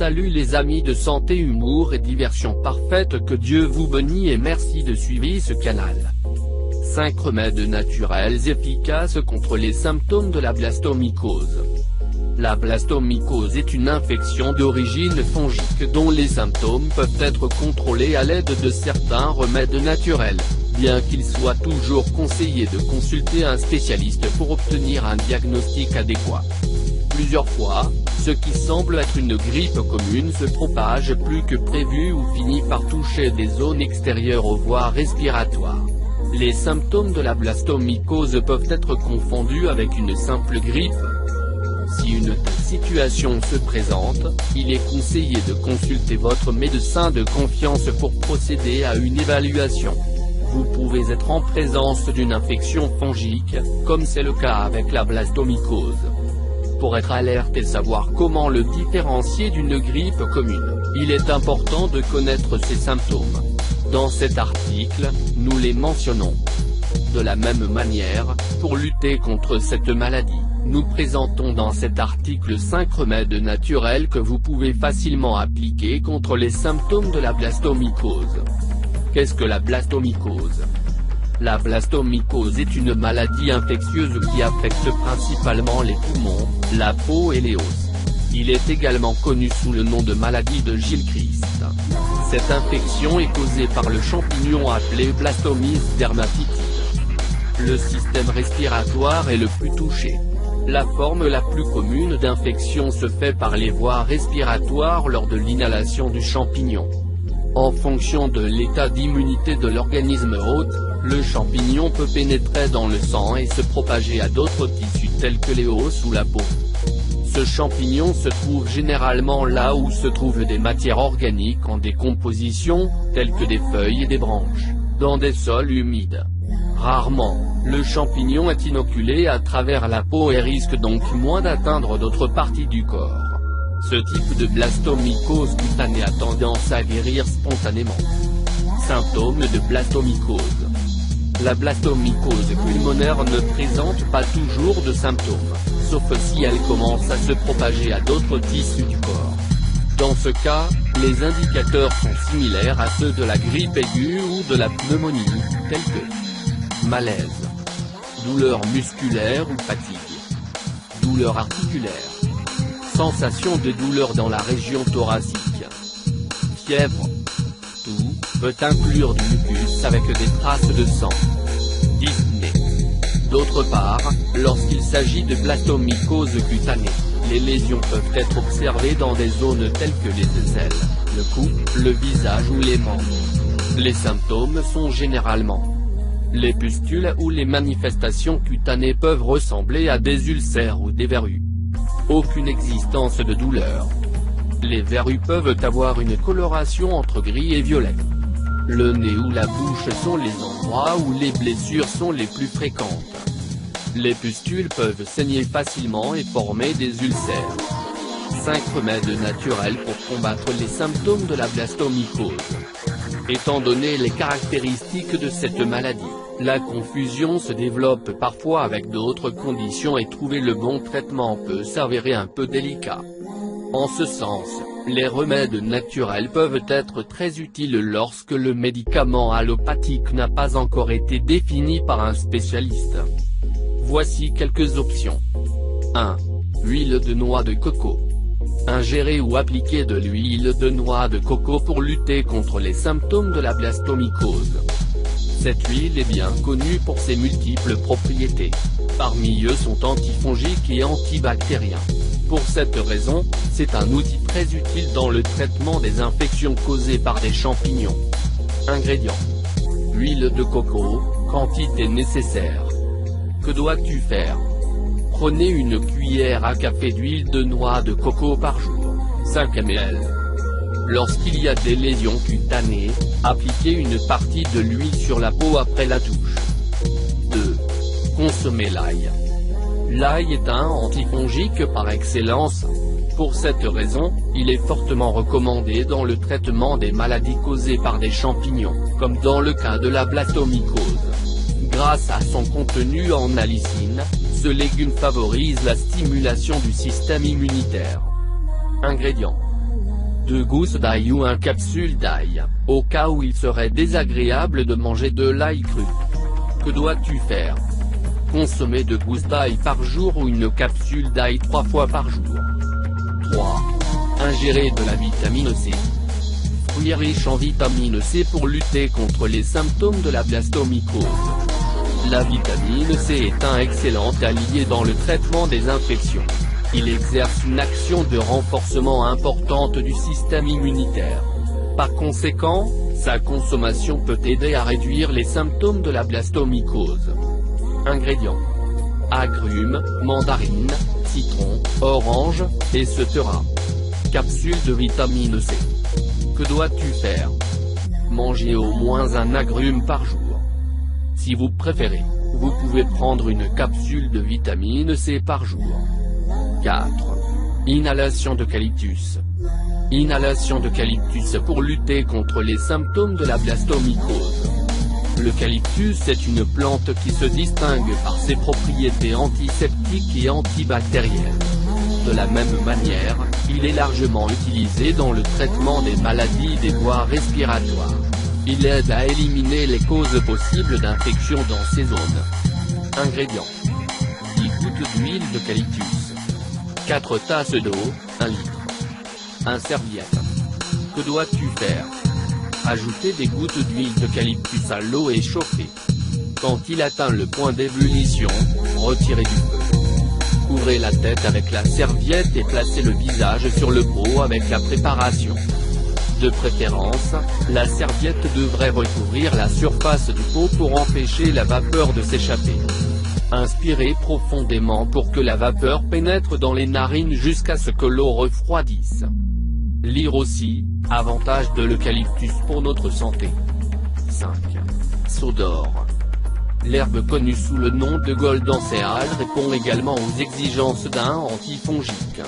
Salut les amis de santé, humour et diversion parfaite, que Dieu vous bénisse et merci de suivre ce canal. 5 remèdes naturels efficaces contre les symptômes de la blastomycose. La blastomycose est une infection d'origine fongique dont les symptômes peuvent être contrôlés à l'aide de certains remèdes naturels, bien qu'il soit toujours conseillé de consulter un spécialiste pour obtenir un diagnostic adéquat. Plusieurs fois, ce qui semble être une grippe commune se propage plus que prévu ou finit par toucher des zones extérieures aux voies respiratoires. Les symptômes de la blastomycose peuvent être confondus avec une simple grippe. Si une telle situation se présente, il est conseillé de consulter votre médecin de confiance pour procéder à une évaluation. Vous pouvez être en présence d'une infection fongique, comme c'est le cas avec la blastomycose. Pour être alerte et savoir comment le différencier d'une grippe commune, il est important de connaître ses symptômes. Dans cet article, nous les mentionnons. De la même manière, pour lutter contre cette maladie, nous présentons dans cet article 5 remèdes naturels que vous pouvez facilement appliquer contre les symptômes de la blastomycose. Qu'est-ce que la blastomycose ? La blastomycose est une maladie infectieuse qui affecte principalement les poumons, la peau et les os. Il est également connu sous le nom de maladie de Gilchrist. Cette infection est causée par le champignon appelé Blastomyces dermatitide. Le système respiratoire est le plus touché. La forme la plus commune d'infection se fait par les voies respiratoires lors de l'inhalation du champignon. En fonction de l'état d'immunité de l'organisme hôte, le champignon peut pénétrer dans le sang et se propager à d'autres tissus tels que les os ou la peau. Ce champignon se trouve généralement là où se trouvent des matières organiques en décomposition, telles que des feuilles et des branches, dans des sols humides. Rarement, le champignon est inoculé à travers la peau et risque donc moins d'atteindre d'autres parties du corps. Ce type de blastomycose cutanée a tendance à guérir spontanément. Symptômes de blastomycose. La blastomycose pulmonaire ne présente pas toujours de symptômes, sauf si elle commence à se propager à d'autres tissus du corps. Dans ce cas, les indicateurs sont similaires à ceux de la grippe aiguë ou de la pneumonie, tels que malaise, douleur musculaire ou fatigue, douleur articulaire, sensation de douleur dans la région thoracique, fièvre. Tout peut inclure du mucus avec des traces de sang, dyspnée. D'autre part, lorsqu'il s'agit de blastomycose cutanée, les lésions peuvent être observées dans des zones telles que les aisselles, le cou, le visage ou les membres. Les symptômes sont généralement les pustules ou les manifestations cutanées peuvent ressembler à des ulcères ou des verrues. Aucune existence de douleur. Les verrues peuvent avoir une coloration entre gris et violet. Le nez ou la bouche sont les endroits où les blessures sont les plus fréquentes. Les pustules peuvent saigner facilement et former des ulcères. 5 remèdes naturels pour combattre les symptômes de la blastomycose. Étant donné les caractéristiques de cette maladie, la confusion se développe parfois avec d'autres conditions et trouver le bon traitement peut s'avérer un peu délicat. En ce sens, les remèdes naturels peuvent être très utiles lorsque le médicament allopathique n'a pas encore été défini par un spécialiste. Voici quelques options. 1. Huile de noix de coco. Ingérer ou appliquer de l'huile de noix de coco pour lutter contre les symptômes de la blastomycose. Cette huile est bien connue pour ses multiples propriétés. Parmi eux sont antifongiques et antibactériens. Pour cette raison, c'est un outil très utile dans le traitement des infections causées par des champignons. Ingrédients. Huile de coco, quantité nécessaire. Que dois-tu faire ? Prenez une cuillère à café d'huile de noix de coco par jour, 5 ml. Lorsqu'il y a des lésions cutanées, appliquez une partie de l'huile sur la peau après la douche. 2. Consommer l'ail. L'ail est un antifongique par excellence. Pour cette raison, il est fortement recommandé dans le traitement des maladies causées par des champignons, comme dans le cas de la blastomycose. Grâce à son contenu en allicine, ce légume favorise la stimulation du système immunitaire. Ingrédients. 2 gousses d'ail ou un capsule d'ail, au cas où il serait désagréable de manger de l'ail cru. Que dois-tu faire? Consommer 2 gousses d'ail par jour ou une capsule d'ail 3 fois par jour. 3. Ingérer de la vitamine C. Fruits riches en vitamine C pour lutter contre les symptômes de la blastomycose. La vitamine C est un excellent allié dans le traitement des infections. Il exerce une action de renforcement importante du système immunitaire. Par conséquent, sa consommation peut aider à réduire les symptômes de la blastomycose. Ingrédients: agrumes, mandarine, citron, orange, etc. Capsule de vitamine C. Que dois-tu faire? Manger au moins un agrume par jour. Si vous préférez, vous pouvez prendre une capsule de vitamine C par jour. 4. Inhalation d'eucalyptus. Inhalation d'eucalyptus pour lutter contre les symptômes de la blastomycose. L'eucalyptus est une plante qui se distingue par ses propriétés antiseptiques et antibactériennes. De la même manière, il est largement utilisé dans le traitement des maladies des voies respiratoires. Il aide à éliminer les causes possibles d'infection dans ces zones. Ingrédients: 10 gouttes d'huile d'eucalyptus, 4 tasses d'eau, 1 litre. Un serviette. Que dois-tu faire? Ajouter des gouttes d'huile d'eucalyptus à l'eau et chauffer. Quand il atteint le point d'ébullition, retirez du feu. Couvrez la tête avec la serviette et placez le visage sur le pot avec la préparation. De préférence, la serviette devrait recouvrir la surface du pot pour empêcher la vapeur de s'échapper. Inspirez profondément pour que la vapeur pénètre dans les narines jusqu'à ce que l'eau refroidisse. Lire aussi, avantages de l'eucalyptus pour notre santé. 5. Saut d'or. L'herbe connue sous le nom de golden seal répond également aux exigences d'un antifongique.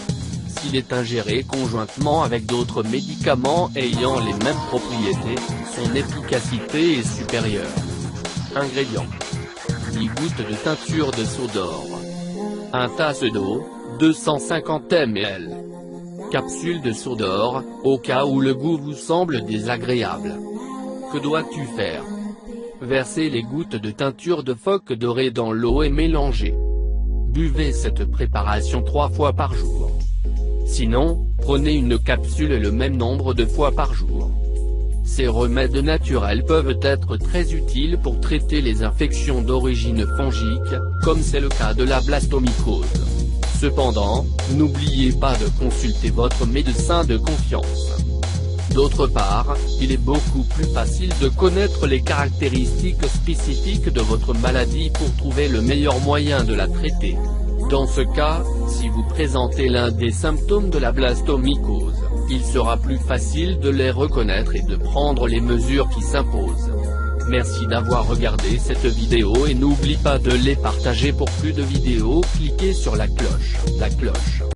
S'il est ingéré conjointement avec d'autres médicaments ayant les mêmes propriétés, son efficacité est supérieure. Ingrédients: 10 gouttes de teinture de saut d'or, 1 tasse d'eau, 250 ml. Capsule de saut d'or, au cas où le goût vous semble désagréable. Que dois-tu faire? Verser les gouttes de teinture de phoque doré dans l'eau et mélanger. Buvez cette préparation 3 fois par jour. Sinon, prenez une capsule le même nombre de fois par jour. Ces remèdes naturels peuvent être très utiles pour traiter les infections d'origine fongique, comme c'est le cas de la blastomycose. Cependant, n'oubliez pas de consulter votre médecin de confiance. D'autre part, il est beaucoup plus facile de connaître les caractéristiques spécifiques de votre maladie pour trouver le meilleur moyen de la traiter. Dans ce cas, si vous présentez l'un des symptômes de la blastomycose, il sera plus facile de les reconnaître et de prendre les mesures qui s'imposent. Merci d'avoir regardé cette vidéo et n'oublie pas de les partager pour plus de vidéos, cliquez sur la cloche.